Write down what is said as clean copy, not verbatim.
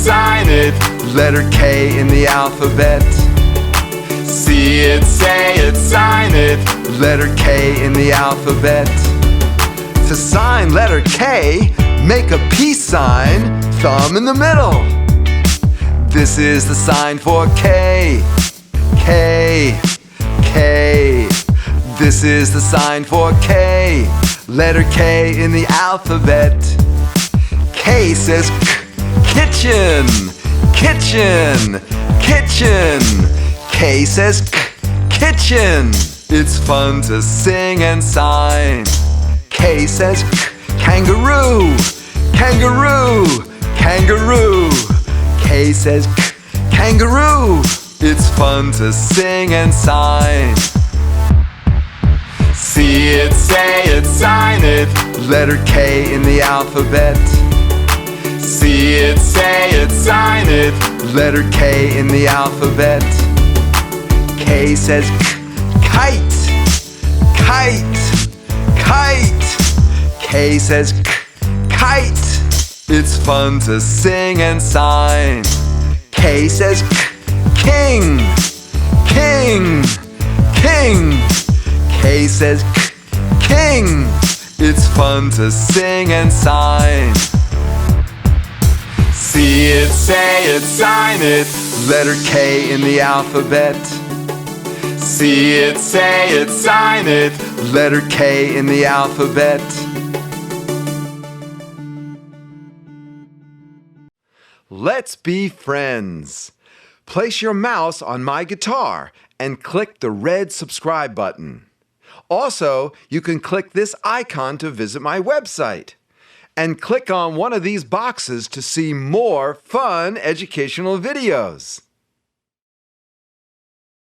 sign it. Letter K in the alphabet. See it, say it, sign it. Letter K in the alphabet. To sign letter K, make a peace sign, thumb in the middle. This is the sign for K. K, K. This is the sign for K. Letter K in the alphabet. K says kitchen, kitchen, kitchen. K says kitchen. It's fun to sing and sign. K says kangaroo, kangaroo, kangaroo. K says kangaroo. It's fun to sing and sign. See it, say it, sign it. Letter K in the alphabet. See it, say it, sign it. Letter K in the alphabet. K says kite, kite, kite. K says kite. It's fun to sing and sign. K says king, king, king. K says king. It's fun to sing and sign. See it, say it, sign it. Letter K in the alphabet. See it, say it, sign it. Letter K in the alphabet. Let's be friends. Place your mouse on my guitar and click the red subscribe button. Also, you can click this icon to visit my website. And click on one of these boxes to see more fun educational videos.